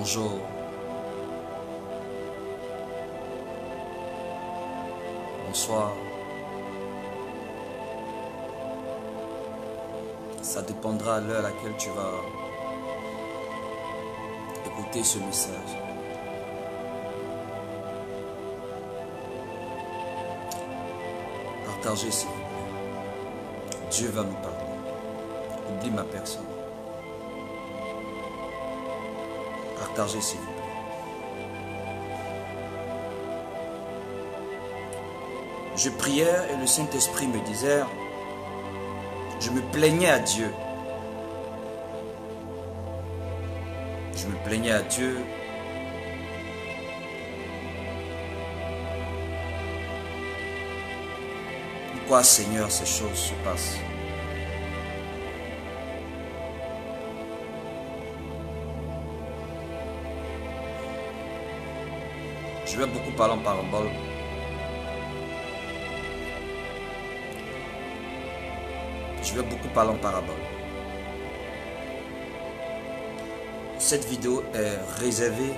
bonjour. Bonsoir. Ça dépendra à l'heure à laquelle tu vas écouter ce message. Partagez s'il vous plaît. Dieu va nous parler. Oublie ma personne. Partagez s'il vous plaît. Je priais et le Saint-Esprit me disait, je me plaignais à Dieu. Je me plaignais à Dieu. Pourquoi, Seigneur, ces choses se passent? Je vais beaucoup parler en parabole. Je vais beaucoup parler en parabole. Cette vidéo est réservée,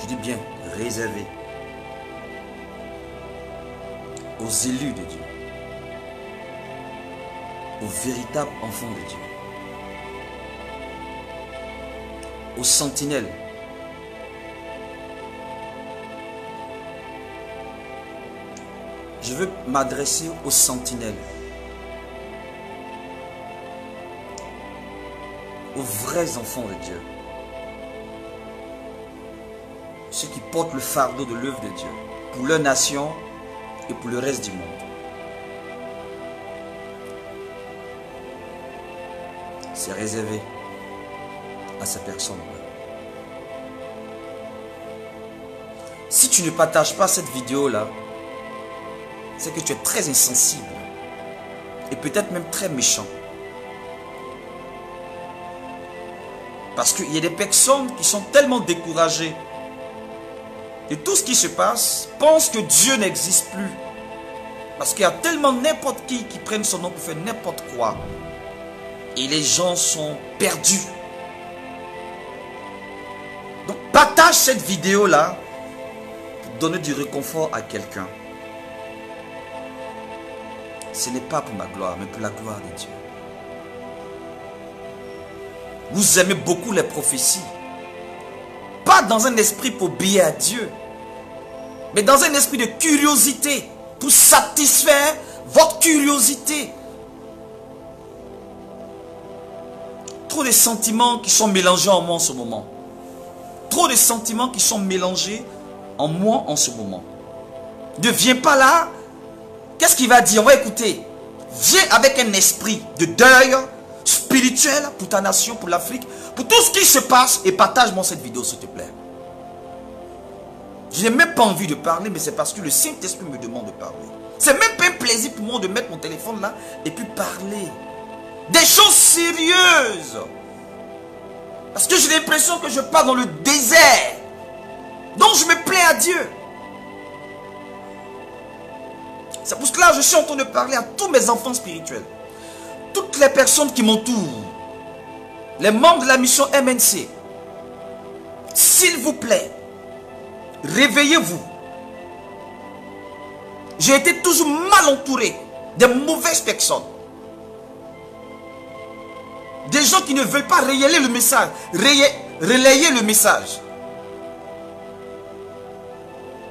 je dis bien réservée, aux élus de Dieu, aux véritables enfants de Dieu, aux sentinelles. Je veux m'adresser aux sentinelles, aux vrais enfants de Dieu, ceux qui portent le fardeau de l'œuvre de Dieu pour leur nation et pour le reste du monde. C'est réservé à ces personnes-là. Si tu ne partages pas cette vidéo-là, c'est que tu es très insensible et peut-être même très méchant. Parce qu'il y a des personnes qui sont tellement découragées de tout ce qui se passe, pensent que Dieu n'existe plus. Parce qu'il y a tellement n'importe qui prennent son nom pour faire n'importe quoi. Et les gens sont perdus. Donc partage cette vidéo-là pour donner du réconfort à quelqu'un. Ce n'est pas pour ma gloire, mais pour la gloire de Dieu. Vous aimez beaucoup les prophéties. Pas dans un esprit pour obéir à Dieu, mais dans un esprit de curiosité, pour satisfaire votre curiosité. Trop de sentiments qui sont mélangés en moi en ce moment. Trop de sentiments qui sont mélangés en moi en ce moment. Ne viens pas là. Qu'est-ce qu'il va dire? On va écouter. Viens avec un esprit de deuil spirituel pour ta nation, pour l'Afrique, pour tout ce qui se passe, et partage-moi cette vidéo s'il te plaît. Je n'ai même pas envie de parler, mais c'est parce que le Saint-Esprit me demande de parler. C'est même pas un plaisir pour moi de mettre mon téléphone là et puis parler des choses sérieuses, parce que j'ai l'impression que je pars dans le désert. Donc je me plains à Dieu. C'est pour cela que je suis en train de parler à tous mes enfants spirituels, toutes les personnes qui m'entourent, les membres de la mission MNC. S'il vous plaît, réveillez-vous. J'ai été toujours mal entouré de mauvaises personnes. Des gens qui ne veulent pas relayer le message. Relayer le message.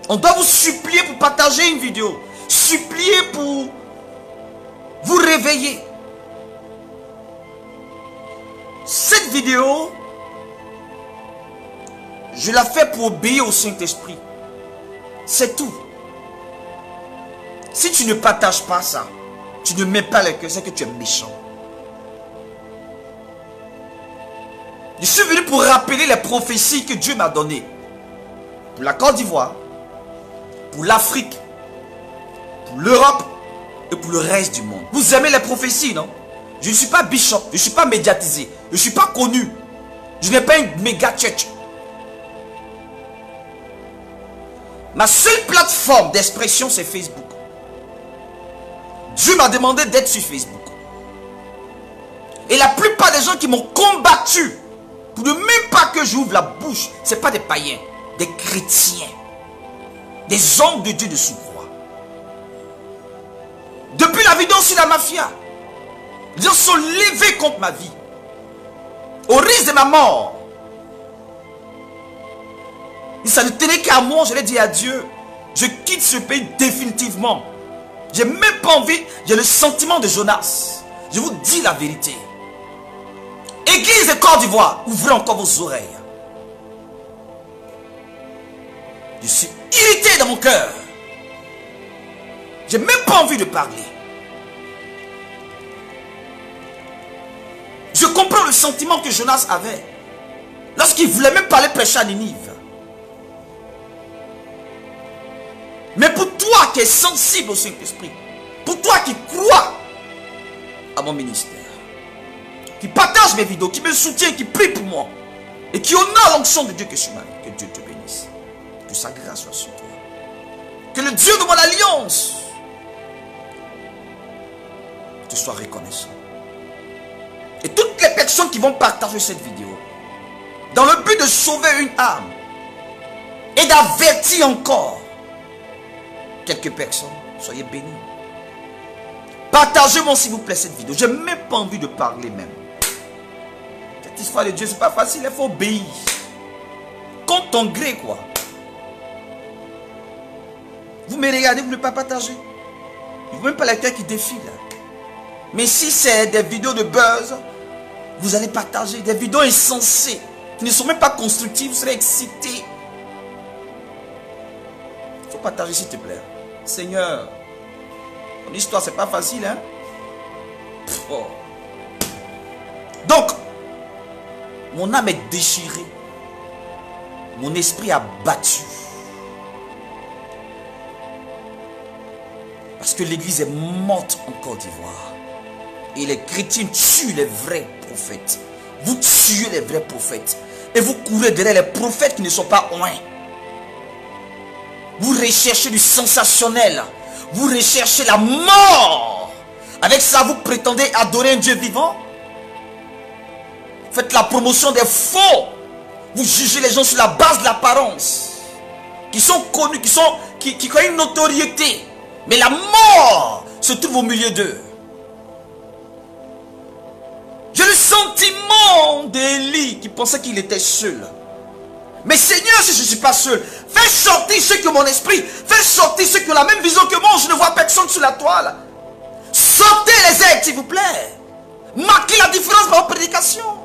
On doit vous supplier pour partager une vidéo. Supplier pour vous réveiller. Cette vidéo, je la fais pour obéir au Saint-Esprit. C'est tout. Si tu ne partages pas ça, tu ne mets pas le cœur, c'est que tu es méchant. Je suis venu pour rappeler les prophéties que Dieu m'a données. Pour la Côte d'Ivoire, pour l'Afrique, pour l'Europe et pour le reste du monde. Vous aimez les prophéties, non? Je ne suis pas bishop, je ne suis pas médiatisé, je ne suis pas connu. Je n'ai pas une méga church. Ma seule plateforme d'expression, c'est Facebook. Dieu m'a demandé d'être sur Facebook. Et la plupart des gens qui m'ont combattu pour ne même pas que j'ouvre la bouche. Ce n'est pas des païens, des chrétiens. Des hommes de Dieu de sous-croix. Depuis la vidéo sur la mafia, les gens sont levés contre ma vie. Au risque de ma mort. Et ça ne tenait qu'à moi, je l'ai dit à Dieu. Je quitte ce pays définitivement. J'ai même pas envie, j'ai le sentiment de Jonas. Je vous dis la vérité. Église de Côte d'Ivoire, ouvrez encore vos oreilles. Je suis irrité dans mon cœur. J'ai même pas envie de parler. Je comprends le sentiment que Jonas avait lorsqu'il voulait même parler prêcher à Ninive. Mais pour toi qui es sensible au Saint-Esprit, pour toi qui crois à mon ministère, qui partage mes vidéos, qui me soutient, qui prie pour moi, et qui honore l'onction de Dieu que je suis ma vie, que Dieu te bénisse. Que sa grâce soit sur toi. Que le Dieu de mon alliance te soit reconnaissant. Et toutes les personnes qui vont partager cette vidéo, dans le but de sauver une âme, et d'avertir encore quelques personnes, soyez bénis. Partagez-moi s'il vous plaît cette vidéo. Je n'ai même pas envie de parler même. Cette histoire de Dieu, c'est pas facile, il faut obéir. Contre ton gré, quoi. Vous me regardez, vous ne pouvez pas partager. Il ne faut même pas les cœurs qui défilent. Mais si c'est des vidéos de buzz, vous allez partager des vidéos insensées, qui ne sont même pas constructives, vous serez excités. Il faut partager s'il te plaît. Seigneur, ton histoire c'est pas facile, hein? Oh. Donc, mon âme est déchirée. Mon esprit a battu. Parce que l'église est morte en Côte d'Ivoire. Et les chrétiens tuent les vrais prophètes. Vous tuez les vrais prophètes. Et vous courez derrière les prophètes qui ne sont pas oints. Vous recherchez du sensationnel. Vous recherchez la mort. Avec ça, vous prétendez adorer un Dieu vivant. Faites la promotion des faux. Vous jugez les gens sur la base de l'apparence. Qui sont connus, qui ont une notoriété. Mais la mort se trouve au milieu d'eux. J'ai le sentiment d'Élie qui pensait qu'il était seul. Mais Seigneur, si je ne suis pas seul, fais sortir ceux qui ont mon esprit. Fais sortir ceux qui ont la même vision que moi. Je ne vois personne sur la toile. Sortez les aigles, s'il vous plaît. Marquez la différence par vos prédications.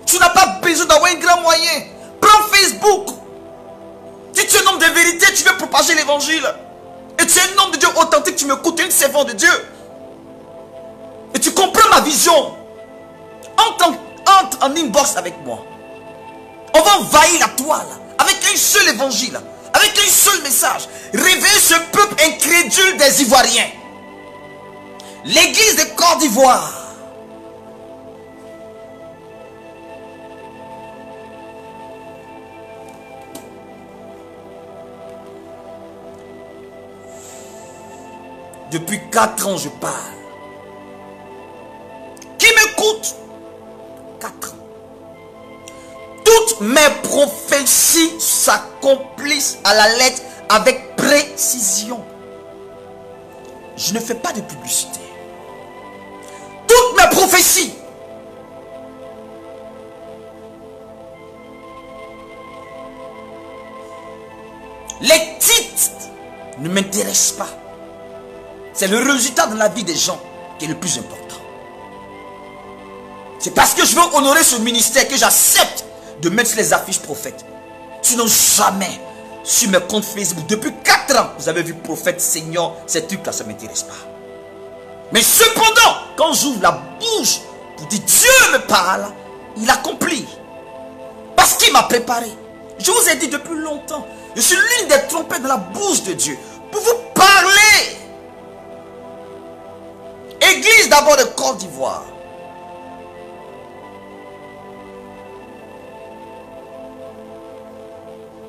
Tu n'as pas besoin d'avoir un grand moyen. Prends Facebook. Si tu es un homme de vérité, tu veux propager l'évangile. Et tu es un homme de Dieu authentique, tu m'écoutes, une servante de Dieu. Et tu comprends ma vision. Entre en inbox avec moi. On va envahir la toile avec un seul évangile, avec un seul message. Réveiller ce peuple incrédule des Ivoiriens. L'église de Côte d'Ivoire. Depuis 4 ans, je parle. Qui m'écoute? 4 ans. Toutes mes prophéties s'accomplissent à la lettre avec précision. Je ne fais pas de publicité. Toutes mes prophéties. Les titres ne m'intéressent pas. C'est le résultat de la vie des gens qui est le plus important. C'est parce que je veux honorer ce ministère que j'accepte de mettre les affiches prophètes. Sinon jamais sur mes comptes Facebook. Depuis 4 ans, vous avez vu prophète, Seigneur, ces trucs-là, ça ne m'intéresse pas. Mais cependant, quand j'ouvre la bouche pour dire Dieu me parle, il accomplit. Parce qu'il m'a préparé. Je vous ai dit depuis longtemps, je suis l'une des trompettes dans la bouche de Dieu pour vous parler. Église d'abord de Côte d'Ivoire.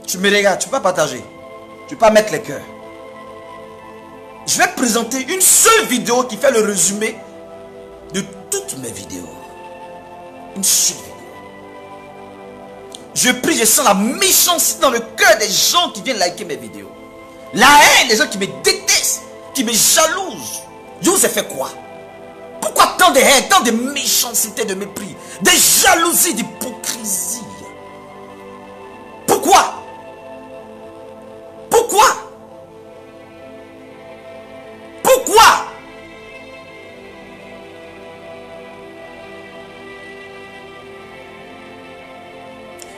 Tu me regardes, tu ne peux pas partager. Tu ne peux pas mettre les cœurs. Je vais présenter une seule vidéo qui fait le résumé de toutes mes vidéos. Une seule vidéo. je prie, je sens la méchanceté dans le cœur des gens qui viennent liker mes vidéos. La haine, les gens qui me détestent, qui me jalousent. Je vous ai fait quoi? Pourquoi tant de haine, tant de méchanceté, de mépris, de jalousie, d'hypocrisie? Pourquoi? Pourquoi? Pourquoi?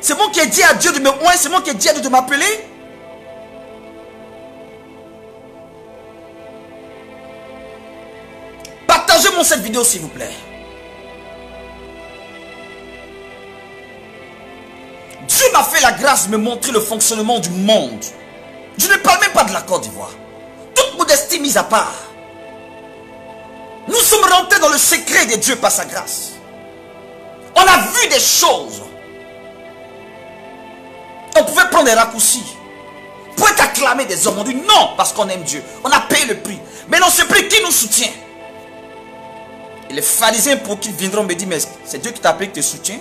C'est moi qui ai dit à Dieu de me oindre, c'est moi qui ai dit à Dieu de m'appeler. Partagez-moi cette vidéo s'il vous plaît. Dieu m'a fait la grâce de me montrer le fonctionnement du monde. Je ne parle même pas de la Côte d'Ivoire. Toute modestie mise à part. Nous sommes rentrés dans le secret de Dieu par sa grâce. On a vu des choses. On pouvait prendre des raccourcis. On pouvait acclamer des hommes. On dit non parce qu'on aime Dieu. On a payé le prix. Mais non, ce prix qui nous soutient? Et les pharisiens pour qu'ils viendront me dire, mais c'est Dieu qui t'a appelé, qui te soutient?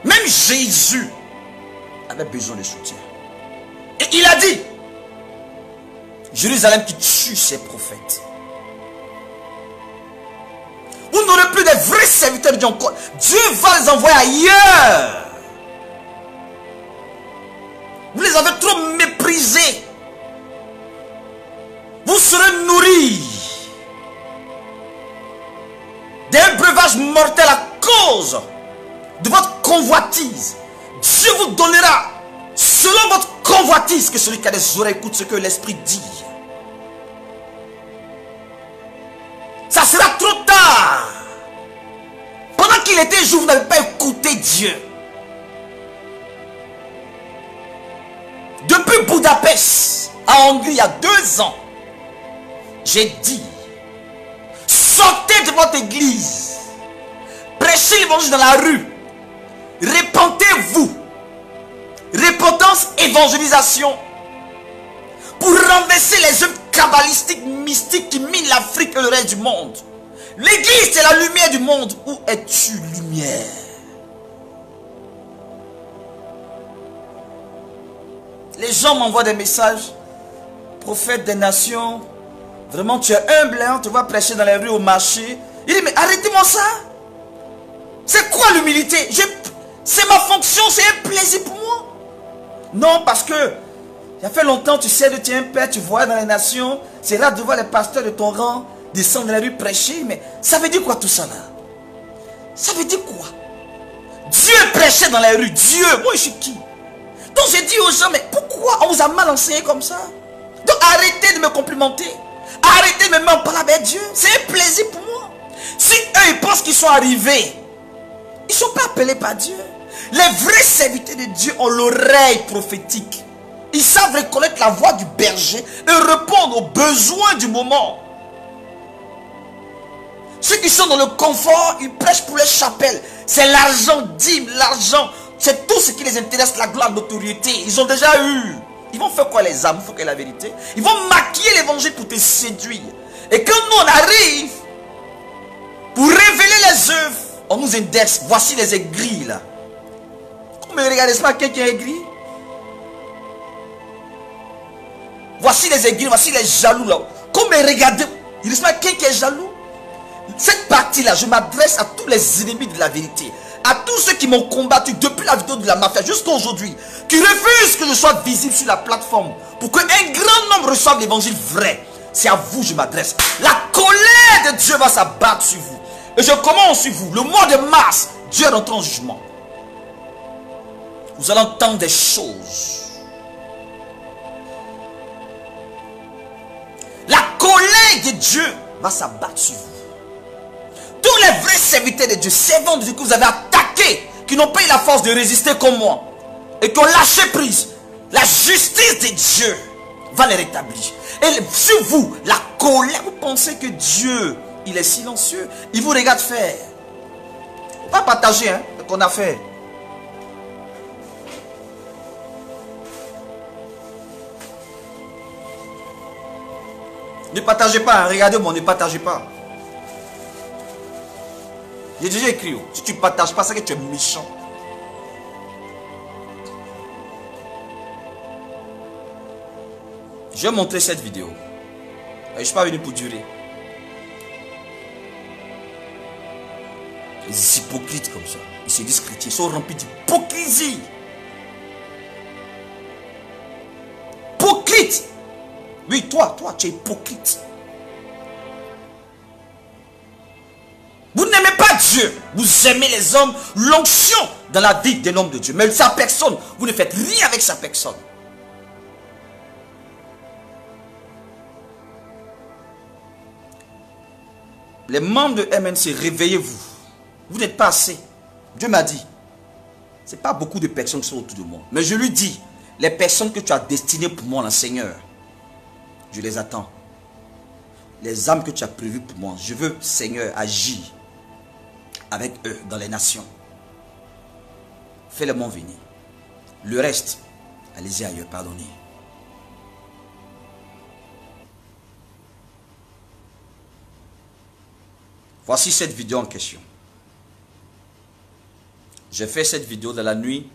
Même Jésus avait besoin de soutien. Et il a dit, Jérusalem qui tue ses prophètes. Vous n'aurez plus de vrais serviteurs de Dieu encore. Dieu va les envoyer ailleurs. Vous les avez trop méprisés. Vous serez nourris d'un breuvage mortel à cause de votre convoitise. Dieu vous donnera selon votre convoitise, que celui qui a des oreilles écoute ce que l'Esprit dit. Ça sera trop tard. Pendant qu'il était jour, vous n'avez pas écouté Dieu. Depuis Budapest, en Hongrie, il y a 2 ans, j'ai dit, sortez de votre église, prêchez l'évangile dans la rue, répentez-vous, repentance, évangélisation, pour renverser les œuvres kabbalistiques, mystiques qui minent l'Afrique et le reste du monde. L'église, c'est la lumière du monde. Où es-tu, lumière? Les gens m'envoient des messages. Prophète des nations, vraiment tu es humble, hein? On te voit prêcher dans les rues, au marché. Il dit, mais arrêtez-moi ça. C'est quoi l'humilité? C'est ma fonction, c'est un plaisir pour moi. Non, parce que il y a fait longtemps, tu sais, tu es un père, tu vois dans les nations. C'est là de voir les pasteurs de ton rang descendre dans les rues prêcher. Mais ça veut dire quoi tout ça là? Ça veut dire quoi? Dieu prêchait dans les rues. Dieu, moi je suis qui? Donc j'ai dit aux gens, mais pourquoi on vous a mal enseigné comme ça? Donc arrêtez de me complimenter. Arrêtez de me mettre en parler avec Dieu. C'est un plaisir pour moi. Si eux ils pensent qu'ils sont arrivés, ils ne sont pas appelés par Dieu. Les vrais serviteurs de Dieu ont l'oreille prophétique. Ils savent reconnaître la voix du berger et répondre aux besoins du moment. Ceux qui sont dans le confort, ils prêchent pour les chapelles. C'est l'argent, dîme, l'argent. C'est tout ce qui les intéresse, la gloire, l'autorité. Ils ont déjà eu. Ils vont faire quoi les âmes? Il faut que la vérité. Ils vont maquiller l'évangile pour te séduire. Et quand nous on arrive, pour révéler les œuvres, on nous indexe. Voici les aigris là. Mais regardez pas quelqu'un est aigri. Voici les aigris, voici les jaloux là. Comme regardez, il n'y a pas quelqu'un qui est jaloux. Cette partie-là, je m'adresse à tous les ennemis de la vérité. À tous ceux qui m'ont combattu depuis la vidéo de la mafia jusqu'à aujourd'hui. Qui refusent que je sois visible sur la plateforme. Pour qu'un grand nombre reçoive l'évangile vrai. C'est à vous que je m'adresse. La colère de Dieu va s'abattre sur vous. Et je commence sur vous. Le mois de mars, Dieu rentre en jugement. Vous allez entendre des choses. La colère de Dieu va s'abattre sur vous. Tous les vrais serviteurs de Dieu, servants de Dieu que vous avez attaqués, qui n'ont pas eu la force de résister comme moi, et qui ont lâché prise, la justice de Dieu va les rétablir. Et sur vous, la colère, vous pensez que Dieu, il est silencieux, il vous regarde faire. Pas partager hein, ce qu'on a fait. Ne partagez pas, hein. Regardez-moi, ne partagez pas. J'ai déjà écrit. Si tu ne partages pas ça, que tu es méchant. Je vais montrer cette vidéo. Je ne suis pas venu pour durer. Les hypocrites comme ça, ils se disent chrétiens, ils sont remplis d'hypocrisie. Hypocrite. Oui, toi, tu es hypocrite. Vous n'aimez pas Dieu. Vous aimez les hommes, l'onction dans la vie d'un homme de Dieu. Mais sa personne, vous ne faites rien avec sa personne. Les membres de MNC, réveillez-vous. Vous n'êtes pas assez. Dieu m'a dit, ce n'est pas beaucoup de personnes qui sont autour de moi. Mais je lui dis, les personnes que tu as destinées pour moi, le Seigneur, je les attends. Les âmes que tu as prévues pour moi, je veux, Seigneur, agir avec eux dans les nations. Fais-les-moi venir. Le reste, allez-y ailleurs, pardonnez. Voici cette vidéo en question. J'ai fait cette vidéo dans la nuit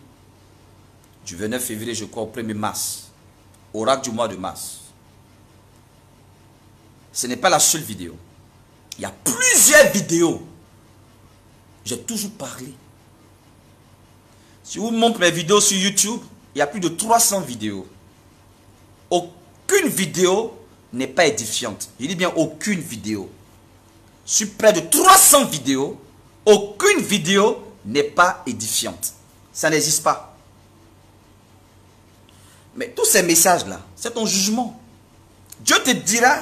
du 29 février, je crois, au 1er mars. Oracle du mois de mars. Ce n'est pas la seule vidéo. Il y a plusieurs vidéos. J'ai toujours parlé. Si vous montrez mes vidéos sur YouTube, il y a plus de 300 vidéos. Aucune vidéo n'est pas édifiante. Je dis bien aucune vidéo. Sur près de 300 vidéos, aucune vidéo n'est pas édifiante. Ça n'existe pas. Mais tous ces messages-là, c'est ton jugement. Dieu te dira,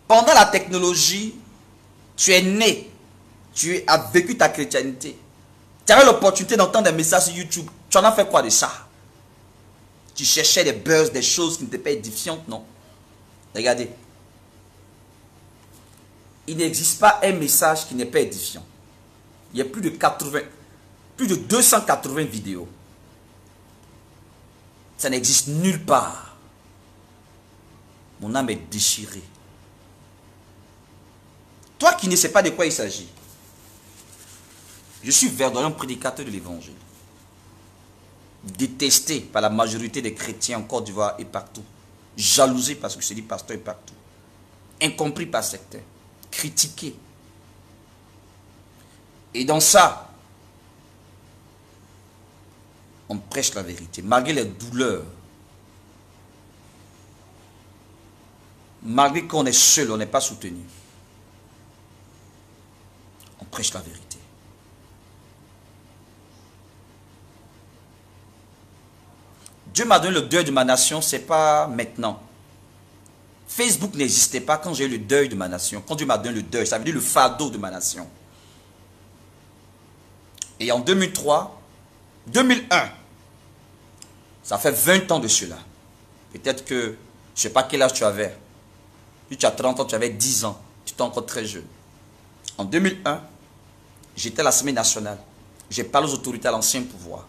pendant la technologie, tu es né, tu as vécu ta chrétienté. Tu avais l'opportunité d'entendre des messages sur YouTube. Tu en as fait quoi de ça? Tu cherchais des buzz, des choses qui n'étaient pas édifiantes, non? Regardez. Il n'existe pas un message qui n'est pas édifiant. Il y a plus de 280 vidéos. Ça n'existe nulle part. Mon âme est déchirée. Toi qui ne sais pas de quoi il s'agit, je suis verdoyant prédicateur de l'évangile. Détesté par la majorité des chrétiens en Côte d'Ivoire et partout. Jalousé parce que je dis pasteur et partout. Incompris par certains. Critiqué. Et dans ça, on prêche la vérité. Malgré les douleurs. Malgré qu'on est seul, on n'est pas soutenu. On prêche la vérité. Dieu m'a donné le deuil de ma nation, ce n'est pas maintenant. Facebook n'existait pas quand j'ai eu le deuil de ma nation. Quand Dieu m'a donné le deuil, ça veut dire le fardeau de ma nation. Et en 2003, 2001, ça fait 20 ans de cela. Peut-être que, je ne sais pas quel âge tu avais. Si tu as 30 ans, tu avais 10 ans. Tu étais encore très jeune. En 2001, j'étais à l'Assemblée nationale. J'ai parlé aux autorités à l'ancien pouvoir.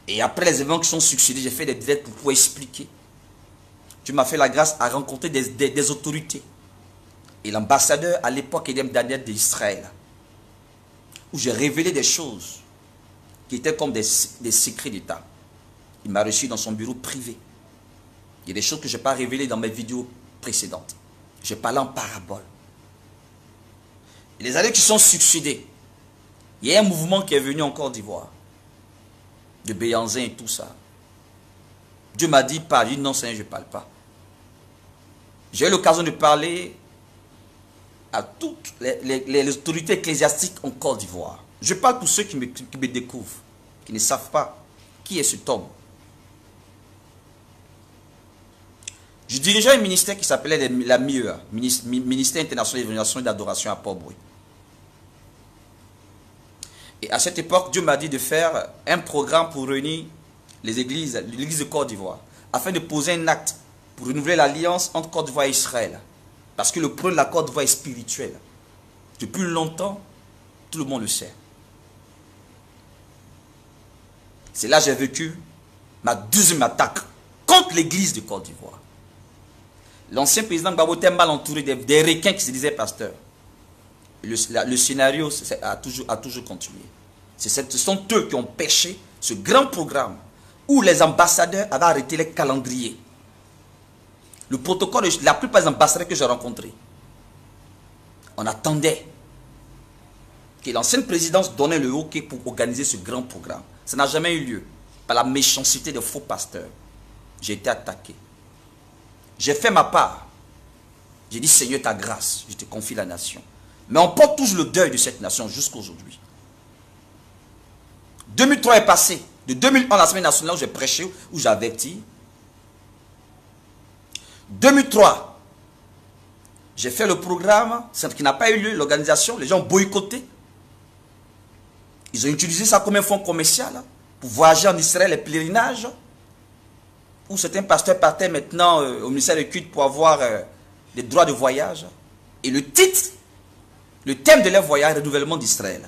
Et après les événements qui sont succédés, j'ai fait des directs pour pouvoir expliquer. Tu m'as fait la grâce à rencontrer des autorités. Et l'ambassadeur à l'époque, Edem Daniel d'Israël, où j'ai révélé des choses qui étaient comme des secrets d'État. Il m'a reçu dans son bureau privé. Il y a des choses que je n'ai pas révélées dans mes vidéos précédentes. J'ai parlé en parabole. Et les années qui sont succédées, il y a un mouvement qui est venu en Côte d'Ivoire. De Béanzin et tout ça. Dieu m'a dit, parle. J'ai dit, non, Seigneur, je ne parle pas. J'ai eu l'occasion de parler à toutes les autorités ecclésiastiques en Côte d'Ivoire. Je parle pour ceux qui me découvrent, qui ne savent pas qui est cet homme. Je dirigeais un ministère qui s'appelait la MIEA, Ministère international d'évaluation et d'adoration à Port-Boué. Et à cette époque, Dieu m'a dit de faire un programme pour réunir l'église de Côte d'Ivoire, afin de poser un acte pour renouveler l'alliance entre Côte d'Ivoire et Israël. Parce que le problème de la Côte d'Ivoire est spirituel. Depuis longtemps, tout le monde le sait. C'est là que j'ai vécu ma deuxième attaque contre l'église de Côte d'Ivoire. L'ancien président Gbagbo était mal entouré des requins qui se disaient pasteurs. le scénario a toujours continué. Ce sont eux qui ont pêché ce grand programme où les ambassadeurs avaient arrêté les calendriers. Le protocole, la plupart des ambassadeurs que j'ai rencontrés, on attendait que l'ancienne présidence donnait le OK pour organiser ce grand programme. Ça n'a jamais eu lieu. Par la méchanceté des faux pasteurs, j'ai été attaqué. J'ai fait ma part. J'ai dit, Seigneur, ta grâce, je te confie la nation. Mais on porte toujours le deuil de cette nation jusqu'à aujourd'hui. 2003 est passé. De 2001, la semaine nationale où j'ai prêché, où j'ai averti. 2003, j'ai fait le programme, qui n'a pas eu lieu, l'organisation, les gens ont boycotté. Ils ont utilisé ça comme un fonds commercial pour voyager en Israël, les pèlerinages. Où certains pasteurs partaient maintenant au ministère des Cultes pour avoir des droits de voyage. Et le titre, le thème de leur voyage, renouvellement d'Israël.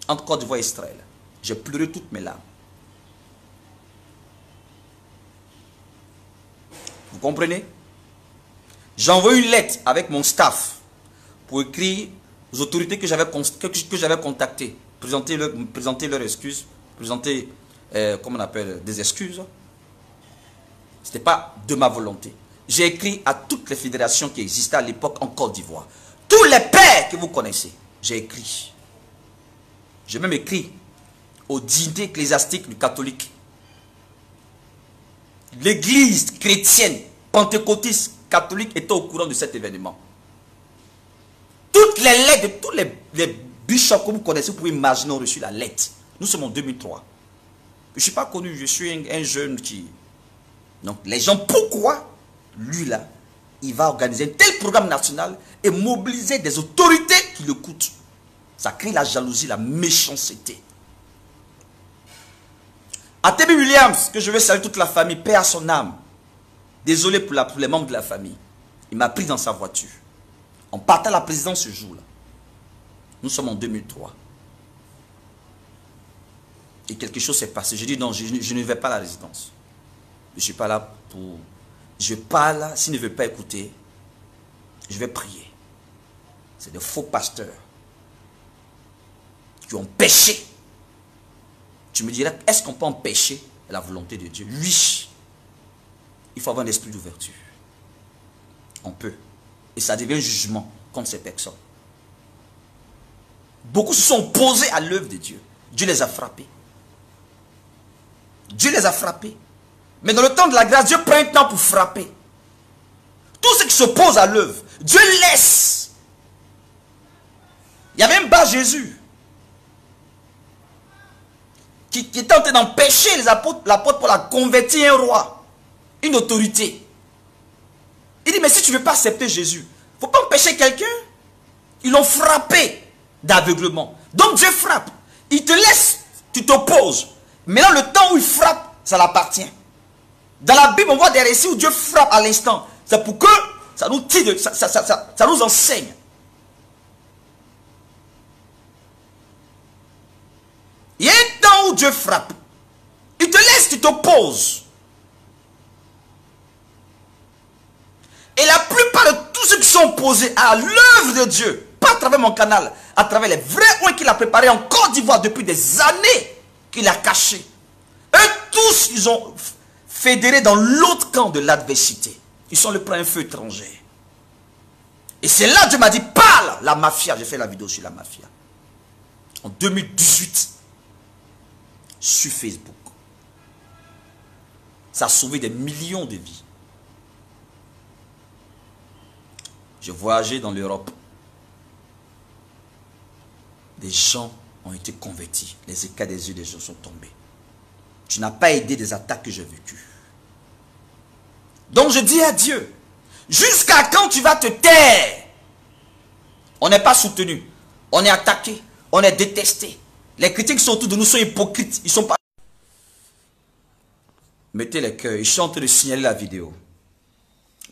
Entre Côte d'Ivoire et Israël. J'ai pleuré toutes mes larmes. Vous comprenez? J'ai envoyé une lettre avec mon staff pour écrire aux autorités que j'avais contactées, présenter leurs excuses, présenter, comment on appelle, des excuses. Ce n'était pas de ma volonté. J'ai écrit à toutes les fédérations qui existaient à l'époque en Côte d'Ivoire. Tous les pères que vous connaissez, j'ai écrit. J'ai même écrit au dîner ecclésiastique du catholique. L'église chrétienne, pentecôtiste, catholique était au courant de cet événement. Toutes les lettres de tous les bishops que vous connaissez, vous pouvez imaginer, ont reçu la lettre. Nous sommes en 2003. Je ne suis pas connu, je suis un jeune qui... Donc les gens, pourquoi lui là, il va organiser un tel programme national et mobiliser des autorités qui le coûtent? Ça crée la jalousie, la méchanceté. Athébi Williams, que je vais saluer toute la famille, paix à son âme. Désolé pour les membres de la famille. Il m'a pris dans sa voiture. On partait à la présidence ce jour-là. Nous sommes en 2003. Et quelque chose s'est passé. J'ai dit non, je ne vais pas à la résidence. Je ne suis pas là pour... Je parle, s'il ne veut pas écouter, je vais prier. C'est des faux pasteurs qui ont péché. Tu me dirais, est-ce qu'on peut empêcher la volonté de Dieu? Oui. Il faut avoir un esprit d'ouverture. On peut. Et ça devient un jugement contre ces personnes. Beaucoup se sont opposés à l'œuvre de Dieu. Dieu les a frappés. Dieu les a frappés. Mais dans le temps de la grâce, Dieu prend un temps pour frapper. Tous ceux qui s'opposent à l'œuvre, Dieu laisse. Il y avait un bas Jésus qui était en train d'empêcher l'apôtre pour la convertir un roi, une autorité. Il dit, mais si tu ne veux pas accepter Jésus, il ne faut pas empêcher quelqu'un. Ils l'ont frappé d'aveuglement. Donc Dieu frappe. Il te laisse, tu t'opposes. Maintenant, le temps où il frappe, ça l'appartient. Dans la Bible, on voit des récits où Dieu frappe à l'instant. C'est pour que ça nous tire, ça nous enseigne. Il y a un temps où Dieu frappe. Il te laisse, tu t'opposes. Et la plupart de tous ceux qui sont opposés à l'œuvre de Dieu, pas à travers mon canal, à travers les vrais oins qu'il a préparés en Côte d'Ivoire depuis des années, qu'il a cachés. Eux tous, ils ont fédéré dans l'autre camp de l'adversité. Ils sont le plein feu étranger. Et c'est là que Dieu m'a dit, parle, la mafia. J'ai fait la vidéo sur la mafia. En 2018, sur Facebook. Ça a sauvé des millions de vies. J'ai voyagé dans l'Europe. Des gens ont été convertis. Les écailles des yeux des gens sont tombés. Tu n'as pas aidé des attaques que j'ai vécues. Donc je dis à Dieu, jusqu'à quand tu vas te taire? On n'est pas soutenu. On est attaqué. On est détesté. Les chrétiens qui sont autour de nous sont hypocrites. Ils sont pas... Mettez les cœurs. Je suis en train de signaler la vidéo.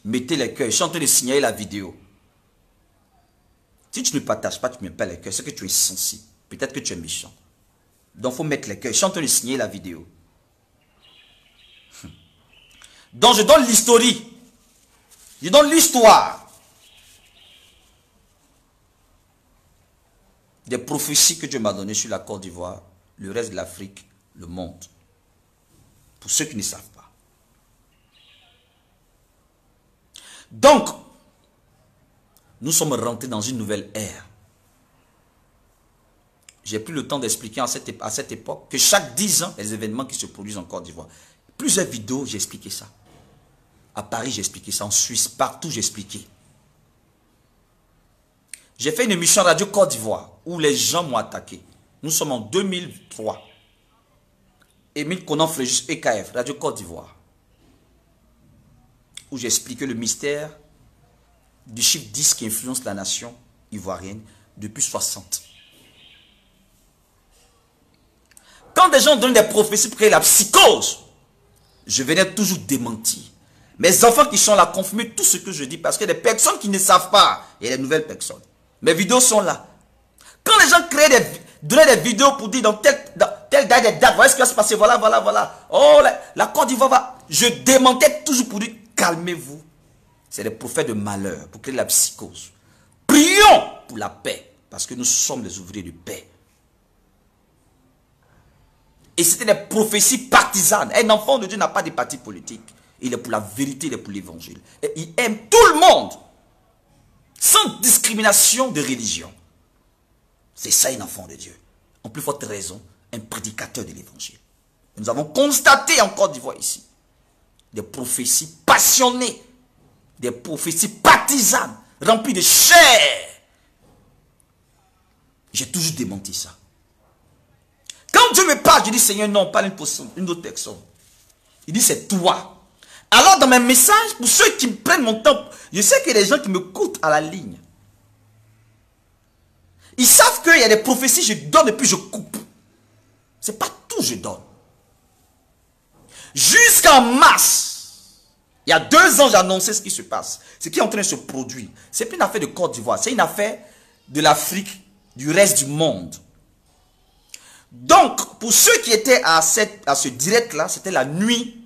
Mettez les cœurs. Je suis en train de signaler la vidéo. Si tu ne partages pas, tu ne mets pas les cœurs. C'est que tu es sensible. Peut-être que tu es méchant. Donc il faut mettre les cœurs. Je suis en train de signaler la vidéo. Donc je donne l'historique. Je donne l'histoire. des prophéties que Dieu m'a données sur la Côte d'Ivoire, le reste de l'Afrique, le monde. Pour ceux qui ne savent pas. Donc, nous sommes rentrés dans une nouvelle ère. J'ai pris le temps d'expliquer à cette époque que chaque 10 ans, les événements qui se produisent en Côte d'Ivoire. Plusieurs vidéos, j'ai expliqué ça. À Paris, j'ai expliqué ça. En Suisse, partout, j'ai expliqué. J'ai fait une émission Radio Côte d'Ivoire où les gens m'ont attaqué. Nous sommes en 2003. Émile Conan-Fréjus, EKF, Radio Côte d'Ivoire. Où j'ai expliqué le mystère du chiffre 10 qui influence la nation ivoirienne depuis 60. Quand des gens donnent des prophéties pour créer la psychose, je venais toujours démentir. Mes enfants qui sont là confirment tout ce que je dis parce qu'il y a des personnes qui ne savent pas. Il y a des nouvelles personnes. Mes vidéos sont là. Quand les gens donnaient des vidéos pour dire dans telle date, voilà ce qui va se passer, voilà. Oh, la Côte d'Ivoire va... Je démentais toujours pour dire, calmez-vous. C'est des prophètes de malheur pour créer la psychose. Prions pour la paix parce que nous sommes des ouvriers de paix. Et c'était des prophéties partisanes. Un enfant de Dieu n'a pas de parti politique. Il est pour la vérité, il est pour l'évangile. Et il aime tout le monde. Sans discrimination de religion. C'est ça un enfant de Dieu. En plus forte raison, un prédicateur de l'évangile. Nous avons constaté en Côte d'Ivoire ici des prophéties passionnées, des prophéties partisanes, remplies de chair. J'ai toujours démenti ça. Quand Dieu me parle, je dis Seigneur, non, pas une autre personne. Il dit c'est toi. Alors dans mes messages, pour ceux qui me prennent mon temps, je sais qu'il y a des gens qui me coûtent à la ligne. Ils savent qu'il y a des prophéties, je donne et puis je coupe. C'est pas tout que je donne. Jusqu'en mars, il y a 2 ans, j'ai annoncé ce qui se passe. Ce qui est en train de se produire. Ce n'est pas une affaire de Côte d'Ivoire, c'est une affaire de l'Afrique, du reste du monde. Donc, pour ceux qui étaient à ce direct-là, c'était la nuit.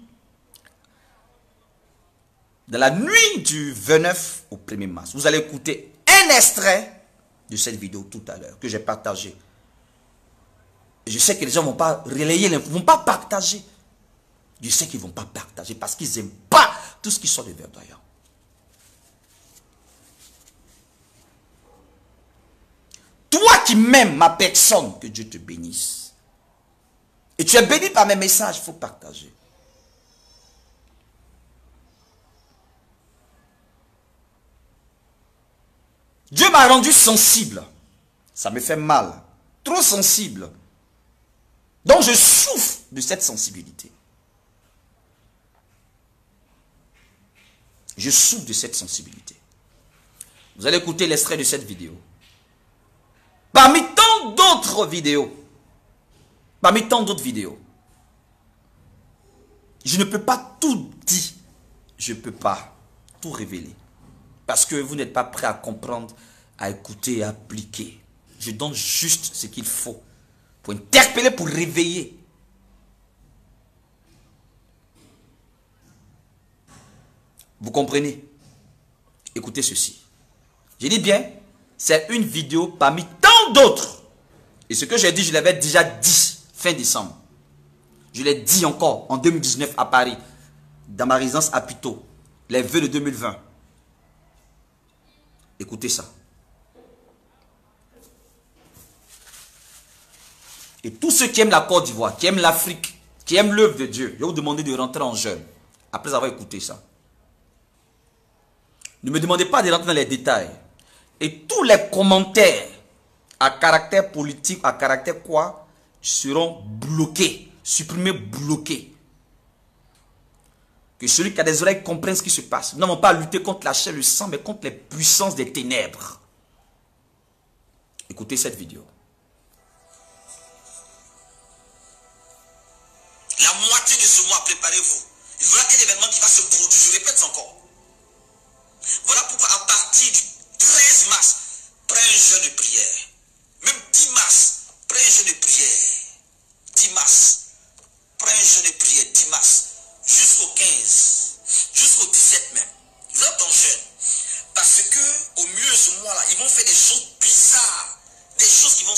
De la nuit du 29 au 1er mars. Vous allez écouter un extrait de cette vidéo tout à l'heure que j'ai partagé. Je sais que les gens ne vont pas relayer l'info, ne vont pas partager. Je sais qu'ils ne vont pas partager parce qu'ils n'aiment pas tout ce qui sort de verdoyant. Toi qui m'aimes ma personne, que Dieu te bénisse. Et tu es béni par mes messages, il faut partager. Dieu m'a rendu sensible. Ça me fait mal. Trop sensible. Donc je souffre de cette sensibilité. Je souffre de cette sensibilité. Vous allez écouter l'extrait de cette vidéo. Parmi tant d'autres vidéos. Je ne peux pas tout dire. Je ne peux pas tout révéler. Parce que vous n'êtes pas prêt à comprendre, à écouter et à appliquer. Je donne juste ce qu'il faut. Pour interpeller, pour réveiller. Vous comprenez? Écoutez ceci. Je dis bien, c'est une vidéo parmi tant d'autres. Et ce que j'ai dit, je l'avais déjà dit fin décembre. Je l'ai dit encore en 2019 à Paris, dans ma résidence à Puteaux, les vœux de 2020. Écoutez ça. Et tous ceux qui aiment la Côte d'Ivoire, qui aiment l'Afrique, qui aiment l'œuvre de Dieu, je vais vous demander de rentrer en jeûne après avoir écouté ça. Ne me demandez pas de rentrer dans les détails. Et tous les commentaires à caractère politique, à caractère quoi, seront bloqués, supprimés, bloqués. Que celui qui a des oreilles comprenne ce qui se passe. Nous n'avons pas à lutter contre la chair et le sang, mais contre les puissances des ténèbres. Écoutez cette vidéo. La moitié de ce mois, préparez-vous. Il y aura un événement qui va se produire. Je répète encore. Voilà pourquoi à partir du 13 mars, prends un jeûne de prière. Même 10 mars, prends un jeûne de prière. 10 mars, prends un jeûne de prière. 10 mars. Jusqu'au 15, jusqu'au 17 même. Rentre en jeûne. Parce que au milieu de ce mois-là, ils vont faire des choses bizarres. Des choses qui vont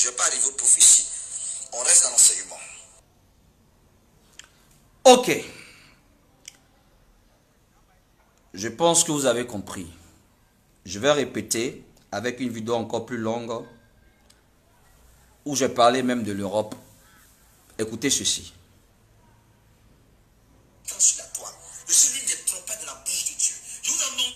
je ne vais pas arriver aux prophéties. On reste dans l'enseignement. Ok. Je pense que vous avez compris. Je vais répéter avec une vidéo encore plus longue où j'ai parlé même de l'Europe. Écoutez ceci. Quand sur la toile, je suis l'une des trompettes de la bouche de Dieu. Je vous annonce,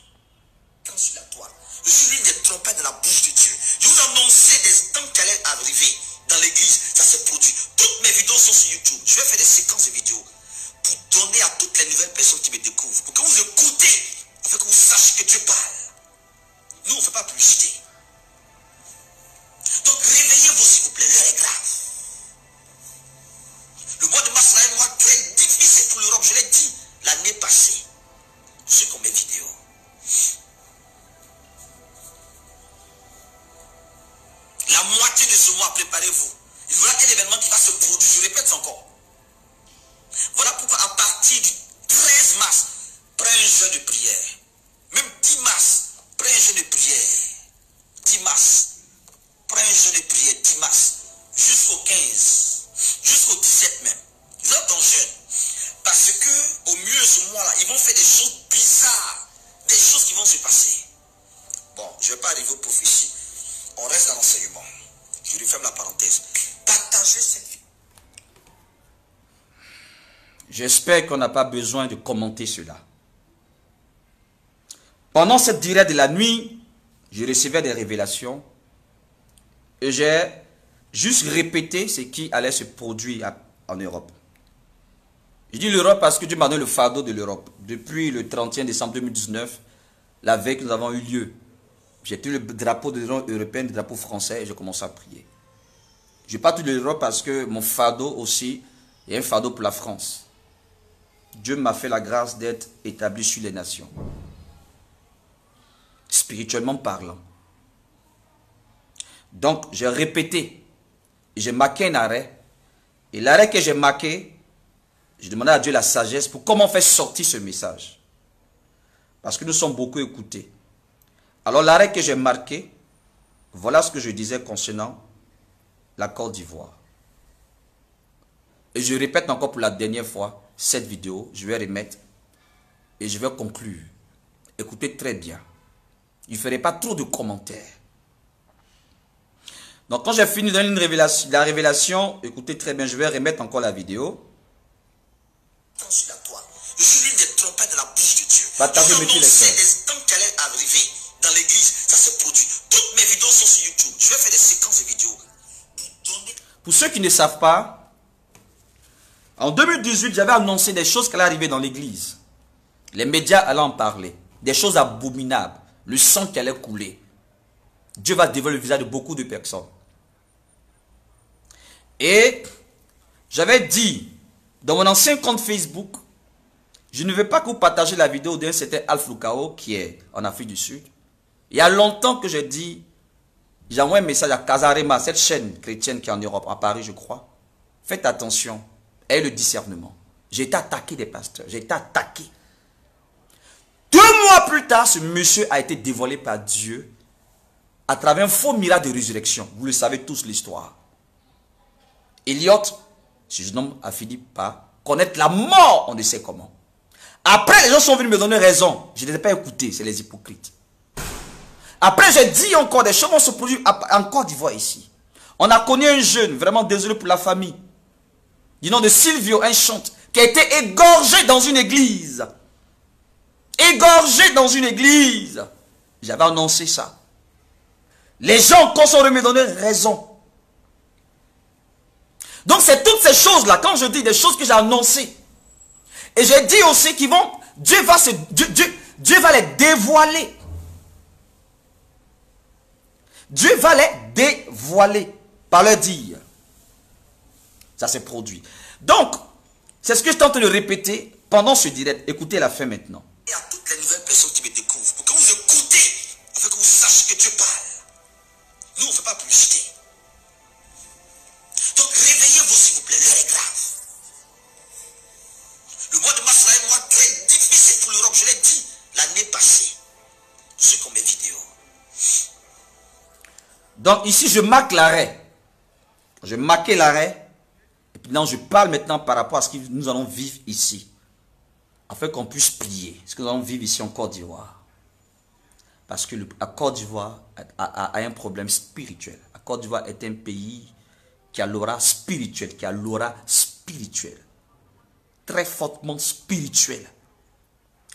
quand sur la toile, je suis l'une des trompettes de la bouche de Dieu. Je vous annonçais des temps qui allaient arriver dans l'église. Ça s'est produit. Toutes mes vidéos sont sur YouTube. Je vais faire des séquences de vidéos pour donner à toutes les nouvelles personnes qui me découvrent. Pour que vous écoutez, afin que vous sachiez que Dieu parle. Nous, on ne fait pas publicité. Donc, réveillez-vous, s'il vous plaît. L'heure est grave. Le mois de mars sera un mois très difficile pour l'Europe. Je l'ai dit l'année passée. C'est comme mes vidéos. La moitié de ce mois, préparez-vous. Il y aura un événement qui va se produire. Je répète encore. Voilà pourquoi à partir du 13 mars, prends un jeûne de prière. Même 10 mars, prends un jeûne de prière. 10 mars, prends un jeûne de prière. 10 mars, jusqu'au 15, jusqu'au 17 même. Ils ont ton jeûne. Parce que au mieux ce mois-là, ils vont faire des choses bizarres. Des choses qui vont se passer. Bon, je ne vais pas arriver aux prophéties. On reste dans l'enseignement. Je referme la parenthèse. Partagez cette vidéo. J'espère qu'on n'a pas besoin de commenter cela. Pendant cette durée de la nuit, je recevais des révélations et j'ai juste répété ce qui allait se produire en Europe. Je dis l'Europe parce que Dieu m'a donné le fardeau de l'Europe. Depuis le 31 décembre 2019, la veille que nous avons eu lieu, j'ai tenu le drapeau de l'Union européenne, le drapeau français et j'ai commencé à prier. Je parle de l'Europe parce que mon fardeau aussi est un fardeau pour la France. Dieu m'a fait la grâce d'être établi sur les nations. Spirituellement parlant. Donc, j'ai répété. J'ai marqué un arrêt. Et l'arrêt que j'ai marqué, j'ai demandé à Dieu la sagesse pour comment faire sortir ce message. Parce que nous sommes beaucoup écoutés. Alors, l'arrêt que j'ai marqué, voilà ce que je disais concernant la Côte d'Ivoire. Et je répète encore pour la dernière fois, cette vidéo, je vais remettre et je vais conclure. Écoutez très bien. Il ne ferait pas trop de commentaires. Donc quand j'ai fini de donner la révélation, écoutez très bien, je vais remettre encore la vidéo. Sur la toile. Je suis l'une des trompettes de la bouche de Dieu. Partagez, mettez les sœurs. Des temps qui allaient arriver dans l'église, ça s'est produit. Toutes mes vidéos sont sur YouTube. Je vais faire des séquences de vidéos. Pour ceux qui ne savent pas, en 2018, j'avais annoncé des choses qui allaient arriver dans l'église. Les médias allaient en parler. Des choses abominables. Le sang qui allait couler. Dieu va dévoiler le visage de beaucoup de personnes. Et j'avais dit, dans mon ancien compte Facebook, je ne veux pas que vous partagez la vidéo d'un certain Alpha Lukao qui est en Afrique du Sud. Il y a longtemps que j'ai dit, j'ai envoyé un message à Kazarema, cette chaîne chrétienne qui est en Europe, à Paris je crois. Faites attention. Et le discernement. J'ai été attaqué des pasteurs. J'ai été attaqué. 2 mois plus tard, ce monsieur a été dévoilé par Dieu à travers un faux miracle de résurrection. Vous le savez tous l'histoire. Elliot, ce jeune homme a fini par connaître la mort, on ne sait comment. Après, les gens sont venus me donner raison. Je ne les ai pas écoutés, c'est les hypocrites. Après, j'ai dit encore des choses vont se produire en Côte d'Ivoire ici. On a connu un jeune, vraiment désolé pour la famille, du nom de Silvio, un chante, qui a été égorgé dans une église. Égorgé dans une église. J'avais annoncé ça. Les gens, quand sont me donner raison. Donc c'est toutes ces choses-là, quand je dis des choses que j'ai annoncées. Et j'ai dit aussi qu'ils vont, Dieu va les dévoiler. Dieu va les dévoiler par leur dire. Ça s'est produit. Donc, c'est ce que je tente de répéter pendant ce direct. Écoutez la fin maintenant. Et à toutes les nouvelles personnes qui me découvrent, pour que vous écoutez, afin que vous sachiez que Dieu parle. Nous, on ne fait pas publicité. Donc, réveillez-vous, s'il vous plaît, l'heure est grave. Le mois de mars sera un mois très difficile pour l'Europe, je l'ai dit l'année passée. C'est comme mes vidéos. Donc, ici, je marque l'arrêt. Je marquais l'arrêt. Et puis là, je parle maintenant par rapport à ce que nous allons vivre ici. Afin qu'on puisse plier. Ce que nous allons vivre ici en Côte d'Ivoire. Parce que la Côte d'Ivoire a un problème spirituel. La Côte d'Ivoire est un pays qui a l'aura spirituelle. Qui a l'aura spirituelle. Très fortement spirituelle.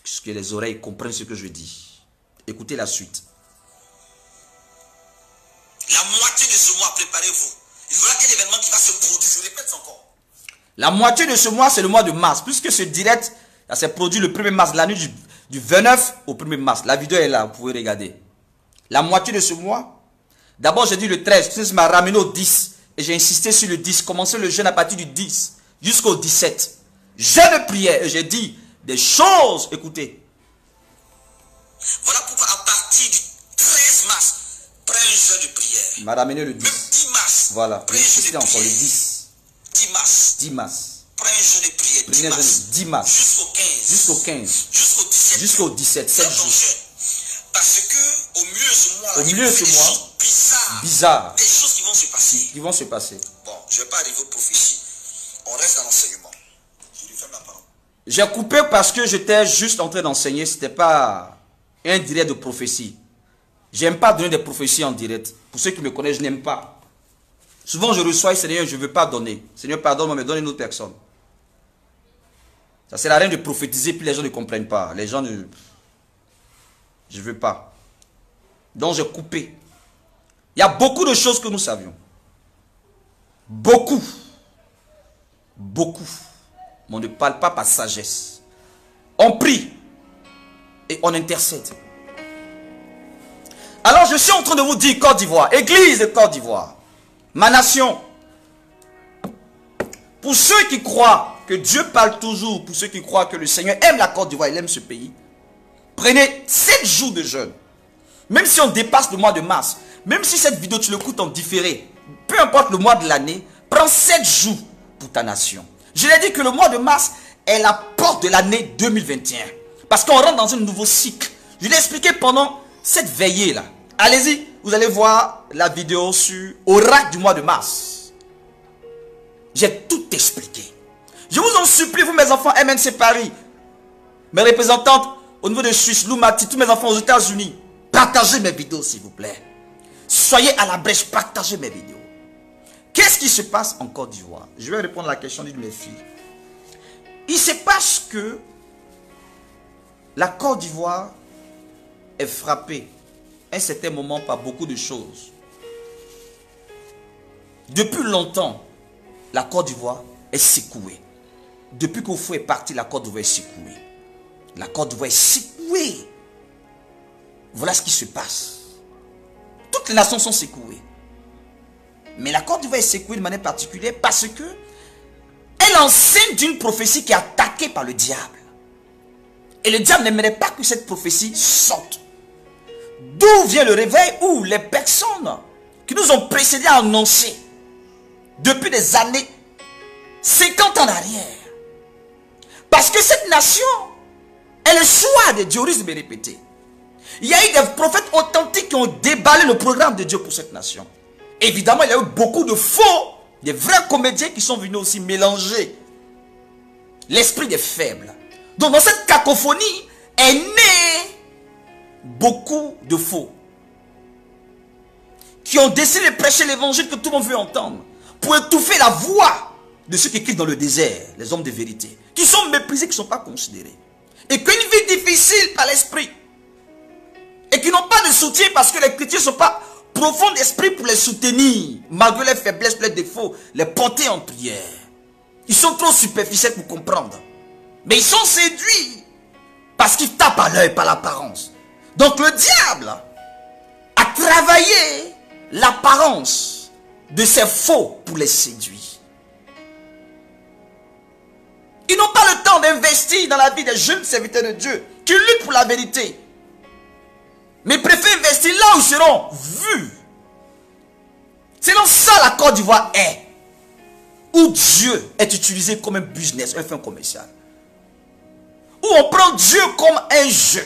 Puisque les oreilles comprennent ce que je dis. Écoutez la suite. La moitié de ce mois, préparez-vous. Il y aura un événement qui va se produire. Je répète encore. La moitié de ce mois, c'est le mois de mars. Puisque ce direct, ça s'est produit le 1er mars, la nuit du 29 au 1er mars. La vidéo est là, vous pouvez regarder. La moitié de ce mois, d'abord j'ai dit le 13, ça m'a ramené au 10. Et j'ai insisté sur le 10. Commencez le jeûne à partir du 10 jusqu'au 17. Jeûne prière. Et j'ai dit des choses, écoutez. Voilà pourquoi à partir du 13 mars, prends un jeûne de prière. Il m'a ramené le 10. Même 10 mars. Voilà, j'ai insisté encore le 10. 10 mars. 10 mars. Prends un jeûne de prière. 10 mars. 10 mars. Jusqu'au 15. Jusqu'au 15. Jusqu'au 17. Jusqu'au 17. 7 jours. Parce que au milieu de ce mois, au milieu de ce mois, bizarre. Des choses qui vont se passer. Qui vont se passer. Bon, je ne vais pas arriver aux prophéties. On reste dans l'enseignement. Je lui ferme la parole. J'ai coupé parce que j'étais juste en train d'enseigner. Ce n'était pas un direct de prophétie. J'aime pas donner des prophéties en direct. Pour ceux qui me connaissent, je n'aime pas. Souvent, je reçois, Seigneur, je ne veux pas donner. Seigneur, pardonne-moi, mais donne une autre personne. Ça sert à rien de prophétiser, puis les gens ne comprennent pas. Les gens ne... Je ne veux pas. Donc, j'ai coupé. Il y a beaucoup de choses que nous savions. Beaucoup. Beaucoup. Mais on ne parle pas par sagesse. On prie. Et on intercède. Alors, je suis en train de vous dire, Côte d'Ivoire, Église de Côte d'Ivoire, ma nation, pour ceux qui croient que Dieu parle toujours, pour ceux qui croient que le Seigneur aime la Côte d'Ivoire, il aime ce pays, prenez 7 jours de jeûne. Même si on dépasse le mois de mars, même si cette vidéo tu l'écoutes en différé, peu importe le mois de l'année, prends 7 jours pour ta nation. Je l'ai dit que le mois de mars est la porte de l'année 2021. Parce qu'on rentre dans un nouveau cycle. Je l'ai expliqué pendant cette veillée là. Allez-y, vous allez voir la vidéo sur Oracle du mois de mars. J'ai tout expliqué. Je vous en supplie, vous mes enfants MNC Paris, mes représentantes au niveau de Suisse, Loumati, tous mes enfants aux États-Unis, partagez mes vidéos s'il vous plaît. Soyez à la brèche, partagez mes vidéos. Qu'est-ce qui se passe en Côte d'Ivoire? Je vais répondre à la question d'une de mes filles. Il se passe que la Côte d'Ivoire est frappée à un certain moment par beaucoup de choses. Depuis longtemps, la Côte d'Ivoire est secouée. Depuis qu'Oufou est parti, la Côte d'Ivoire est secouée. La Côte d'Ivoire est secouée. Voilà ce qui se passe. Toutes les nations sont secouées. Mais la Côte d'Ivoire est secouée de manière particulière parce que elle enseigne d'une prophétie qui est attaquée par le diable. Et le diable n'aimerait pas que cette prophétie sorte. D'où vient le réveil où les personnes qui nous ont précédés à annoncer depuis des années, 50 ans en arrière. Parce que cette nation est le choix de Dieu, risque de me répéter. Il y a eu des prophètes authentiques qui ont déballé le programme de Dieu pour cette nation. Évidemment, il y a eu beaucoup de faux, des vrais comédiens qui sont venus aussi mélanger l'esprit des faibles. Donc dans cette cacophonie est né beaucoup de faux qui ont décidé de prêcher l'évangile que tout le monde veut entendre pour étouffer la voix de ceux qui crient dans le désert, les hommes de vérité, qui sont méprisés, qui ne sont pas considérés. Et qu'une vie difficile par l'esprit. Et qui n'ont pas de soutien parce que les chrétiens ne sont pas profonds d'esprit pour les soutenir, malgré les faiblesses, les défauts, les porter en prière. Ils sont trop superficiels pour comprendre. Mais ils sont séduits parce qu'ils tapent à l'œil par l'apparence. Donc le diable a travaillé l'apparence de ces faux pour les séduire. Ils n'ont pas le temps d'investir dans la vie des jeunes serviteurs de Dieu qui luttent pour la vérité. Mais préfèrent investir là où ils seront vus. C'est dans ça la Côte d'Ivoire est. Où Dieu est utilisé comme un business, un fin commercial. Où on prend Dieu comme un jeu.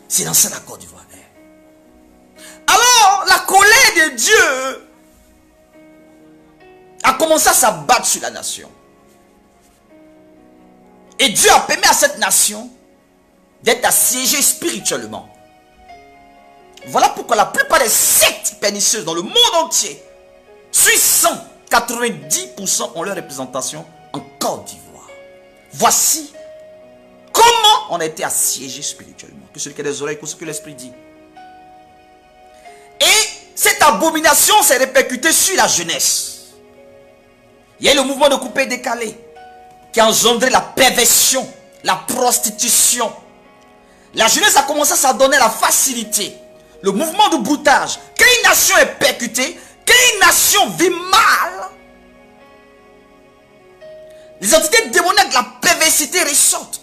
C'est dans ça la Côte d'Ivoire est. Alors, la colère de Dieu commencé à s'abattre sur la nation. Et Dieu a permis à cette nation d'être assiégée spirituellement. Voilà pourquoi la plupart des sectes pernicieuses dans le monde entier, sur 100, 90% ont leur représentation en Côte d'Ivoire. Voici comment on a été assiégé spirituellement. Que celui qui a des oreilles écoute ce que l'Esprit dit. Et cette abomination s'est répercutée sur la jeunesse. Il y a eu le mouvement de coupé décalé qui a engendré la perversion, la prostitution. La jeunesse a commencé à s'adonner à la facilité. Le mouvement de boutage. Quand une nation est percutée, quand une nation vit mal, les entités démoniaques de la perversité ressortent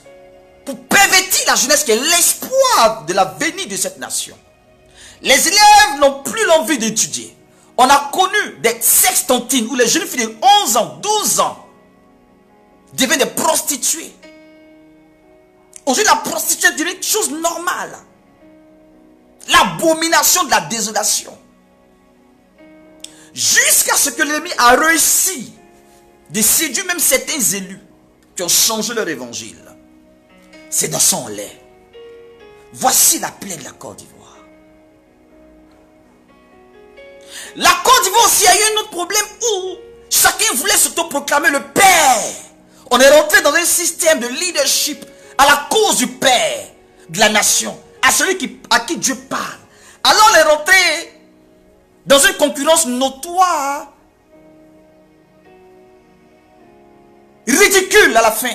pour pervertir la jeunesse qui est l'espoir de l'avenir de cette nation. Les élèves n'ont plus l'envie d'étudier. On a connu des sextantines où les jeunes filles de 11 ans, 12 ans deviennent des prostituées. Aujourd'hui, la prostitution devient une chose normale. L'abomination de la désolation. Jusqu'à ce que l'ennemi a réussi de séduire même certains élus qui ont changé leur évangile. C'est dans son lait. Voici la plaie de la Côte d'Ivoire. La Côte d'Ivoire aussi a eu un autre problème où chacun voulait s'autoproclamer le Père. On est rentré dans un système de leadership à la cause du Père de la nation, à celui à qui Dieu parle. Alors on est rentré dans une concurrence notoire, ridicule à la fin.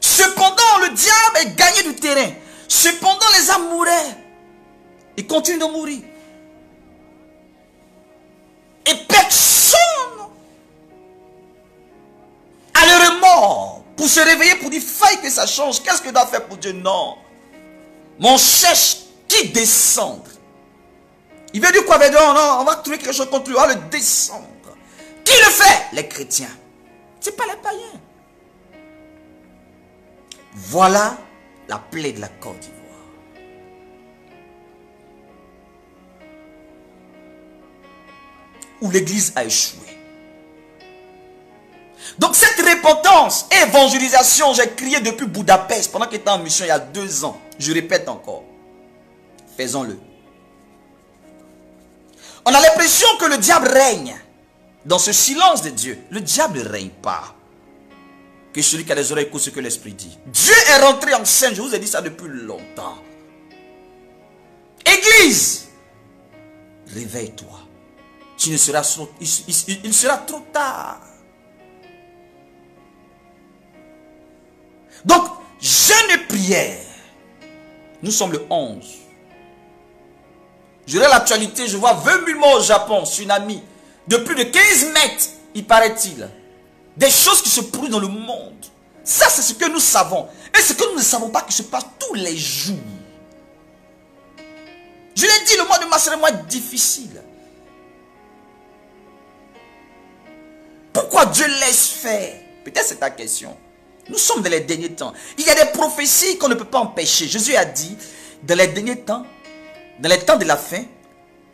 Cependant, le diable a gagné du terrain. Cependant, les âmes mouraient. Ils continuent de mourir. Et personne a le remords pour se réveiller, pour dire, faille que ça change. Qu'est-ce que je dois faire pour Dieu? Non. Mais on cherche qui descendre. Il veut dire quoi? Non, on va trouver quelque chose contre lui. On va le descendre. Qui le fait? Les chrétiens. Ce n'est pas les païens. Voilà la plaie de la Côte d'Ivoire. Où l'église a échoué. Donc cette repentance, évangélisation, j'ai crié depuis Budapest pendant qu'il était en mission il y a 2 ans. Je répète encore. Faisons-le. On a l'impression que le diable règne dans ce silence de Dieu. Le diable ne règne pas. Que celui qui a des oreilles écoute ce que l'Esprit dit. Dieu est rentré en scène, je vous ai dit ça depuis longtemps. Église, réveille-toi. Il sera trop tard. Donc, jeûne et prière. Nous sommes le 11. Je regarde l'actualité, je vois 20 000 morts au Japon, tsunami. De plus de 15 mètres, il paraît-il. Des choses qui se produisent dans le monde. Ça, c'est ce que nous savons. Et ce que nous ne savons pas qui se passe tous les jours. Je l'ai dit, le mois de mars est un mois difficile. Pourquoi Dieu laisse faire? Peut-être c'est ta question. Nous sommes dans les derniers temps. Il y a des prophéties qu'on ne peut pas empêcher. Jésus a dit, dans les derniers temps, dans les temps de la fin,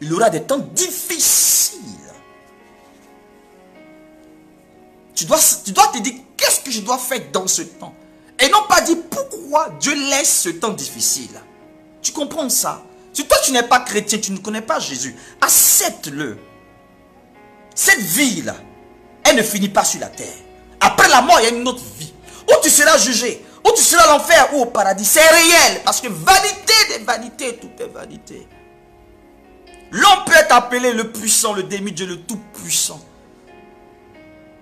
il y aura des temps difficiles. Tu dois te dire, qu'est-ce que je dois faire dans ce temps? Et non pas dire, pourquoi Dieu laisse ce temps difficile? Tu comprends ça? Si toi tu n'es pas chrétien, tu ne connais pas Jésus, accepte-le. Cette vie-là, elle ne finit pas sur la terre. Après la mort, il y a une autre vie. Où tu seras jugé, où tu seras l'enfer ou au paradis. C'est réel. Parce que vanité des vanités, tout est vanité. L'homme peut être appelé le puissant, le demi-dieu, le tout-puissant.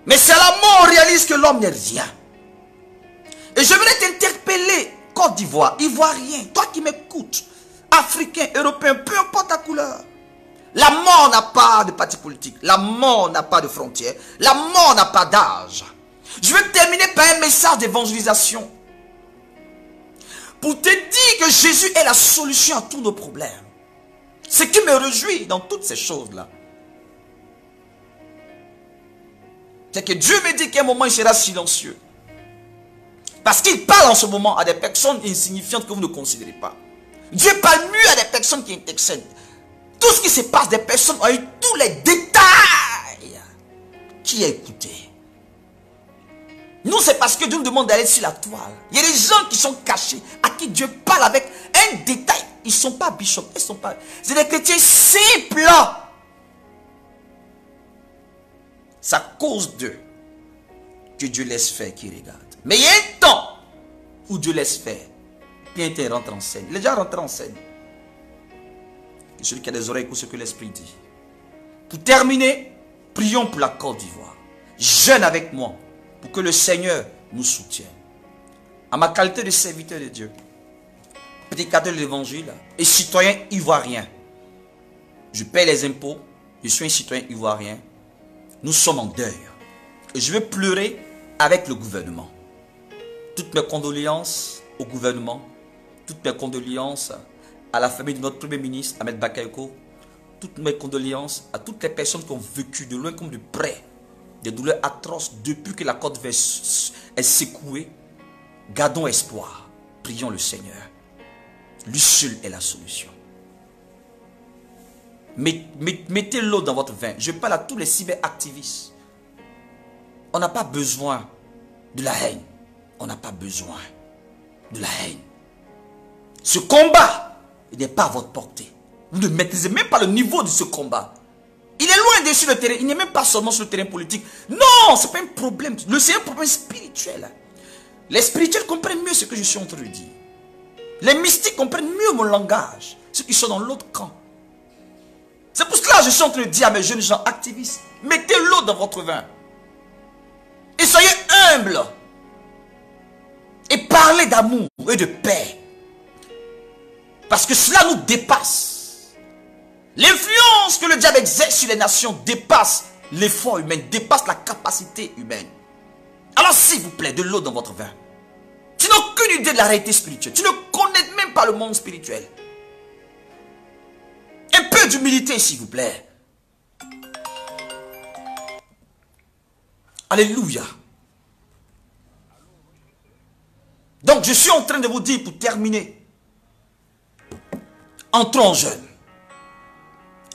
Mais c'est à la mort on réalise que l'homme n'est rien. Et je voulais t'interpeller, Côte d'Ivoire, Ivoirien, toi qui m'écoutes, Africain, Européen, peu importe ta couleur. La mort n'a pas de parti politique. La mort n'a pas de frontières. La mort n'a pas d'âge. Je vais terminer par un message d'évangélisation. Pour te dire que Jésus est la solution à tous nos problèmes. Ce qui me réjouit dans toutes ces choses-là, c'est que Dieu me dit qu'à un moment il sera silencieux. Parce qu'il parle en ce moment à des personnes insignifiantes que vous ne considérez pas. Dieu parle mieux à des personnes qui intercèdent. Tout ce qui se passe, des personnes ont eu tous les détails. qui a écouté? Nous, c'est parce que Dieu nous demande d'aller sur la toile. Il y a des gens qui sont cachés, à qui Dieu parle avec un détail. Ils ne sont pas bishops, ils sont pas... C'est des chrétiens simples. C'est à cause d'eux que Dieu laisse faire qui regarde. Mais il y a un temps où Dieu laisse faire. Puis il rentre en scène. Il est déjà rentré en scène. Et celui qui a des oreilles écoute ce que l'Esprit dit. Pour terminer, prions pour la Côte d'Ivoire. Jeûne avec moi pour que le Seigneur nous soutienne. À ma qualité de serviteur de Dieu, prédicateur de l'évangile et citoyen ivoirien, je paie les impôts, je suis un citoyen ivoirien. Nous sommes en deuil. Et je veux pleurer avec le gouvernement. Toutes mes condoléances au gouvernement, toutes mes condoléances à la famille de notre Premier ministre, Ahmed Bakayoko, toutes mes condoléances à toutes les personnes qui ont vécu de loin comme de près des douleurs atroces depuis que la côte est secouée. Gardons espoir. Prions le Seigneur. Lui seul est la solution. Mettez l'eau dans votre vin. Je parle à tous les cyberactivistes. On n'a pas besoin de la haine. On n'a pas besoin de la haine. Ce combat, il n'est pas à votre portée. Vous ne maîtrisez même pas le niveau de ce combat. Il est loin de sur le terrain. Il n'est même pas seulement sur le terrain politique. Non, ce n'est pas un problème. C'est un problème spirituel. Les spirituels comprennent mieux ce que je suis en train de dire. Les mystiques comprennent mieux mon langage. Ceux qui sont dans l'autre camp. C'est pour cela que je suis en train de dire à mes jeunes gens activistes, mettez l'eau dans votre vin. Et soyez humbles. Et parlez d'amour et de paix. Parce que cela nous dépasse. L'influence que le diable exerce sur les nations dépasse l'effort humain, dépasse la capacité humaine. Alors s'il vous plaît, de l'eau dans votre vin. Tu n'as aucune idée de la réalité spirituelle. Tu ne connais même pas le monde spirituel. Un peu d'humilité, s'il vous plaît. Alléluia. Donc, je suis en train de vous dire, pour terminer, entrons en jeûne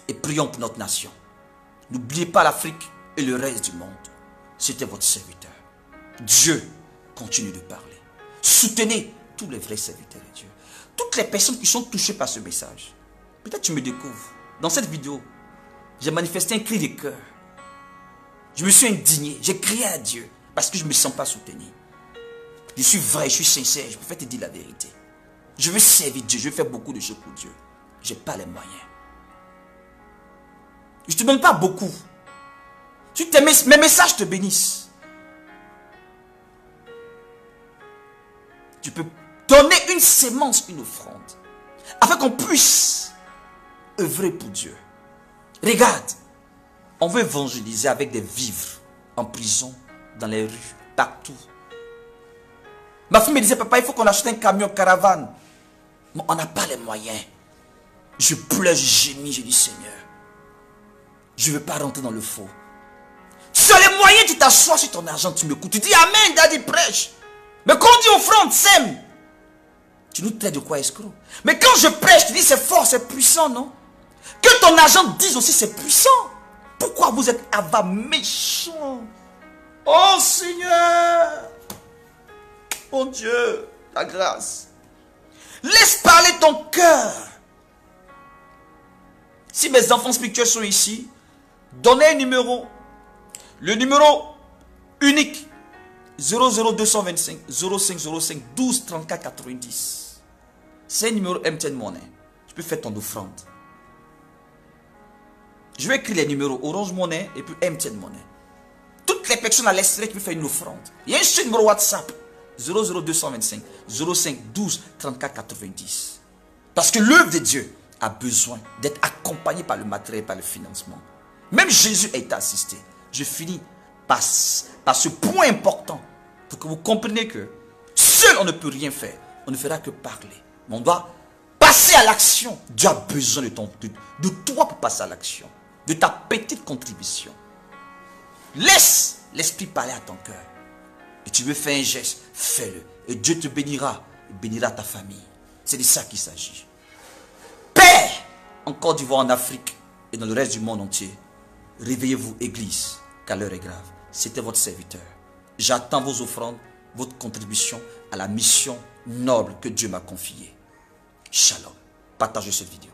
et prions pour notre nation. N'oubliez pas l'Afrique et le reste du monde. C'était votre serviteur. Dieu continue de parler. Soutenez tous les vrais serviteurs de Dieu. Toutes les personnes qui sont touchées par ce message. Peut-être tu me découvres. Dans cette vidéo, j'ai manifesté un cri de cœur. Je me suis indigné. J'ai crié à Dieu parce que je ne me sens pas soutenu. Je suis vrai, je suis sincère. Je préfère te dire la vérité. Je veux servir Dieu. Je veux faire beaucoup de choses pour Dieu. Je n'ai pas les moyens. Je ne te donne pas beaucoup. Mes messages te bénissent. Tu peux donner une sémence, une offrande, afin qu'on puisse œuvrer pour Dieu. Regarde, on veut évangéliser avec des vivres en prison, dans les rues, partout. Ma fille me disait, papa, il faut qu'on achète un camion caravane. Mais on n'a pas les moyens. Je pleure, je gémis, je dis, Seigneur, je ne veux pas rentrer dans le faux. Tu as les moyens, tu t'assois sur ton argent, tu m'écoutes. Tu dis, Amen, Daddy, prêche. Mais quand on dit offrande, sème. Tu nous traites de quoi, escroc? Mais quand je prêche, tu dis, c'est fort, c'est puissant, non? Que ton argent dise aussi, c'est puissant. Pourquoi vous êtes avare, méchant? Oh Seigneur, mon Dieu, ta grâce. Laisse parler ton cœur. Si mes enfants spirituels sont ici, donnez un numéro. Le numéro unique 00225 0505 12 34 90. C'est un numéro MTN Money. Tu peux faire ton offrande. Je vais écrire les numéros Orange Money et puis MTN Money. Toutes les personnes à l'extérieur qui peuvent faire une offrande. Il y a un seul numéro WhatsApp 00225 05 12 34 90. Parce que l'œuvre de Dieu a besoin d'être accompagnée par le matériel, par le financement. Même Jésus a été assisté. Je finis par ce point important pour que vous compreniez que seul on ne peut rien faire. On ne fera que parler. Mais on doit passer à l'action. Dieu a besoin de toi pour passer à l'action. De ta petite contribution. Laisse l'esprit parler à ton cœur. Et tu veux faire un geste, fais-le. Et Dieu te bénira. Il bénira ta famille. C'est de ça qu'il s'agit. Paix en Côte d'Ivoire, en Afrique et dans le reste du monde entier. Réveillez-vous, Église. car l'heure est grave. C'était votre serviteur. J'attends vos offrandes, votre contribution à la mission noble que Dieu m'a confiée. Shalom. Partagez cette vidéo.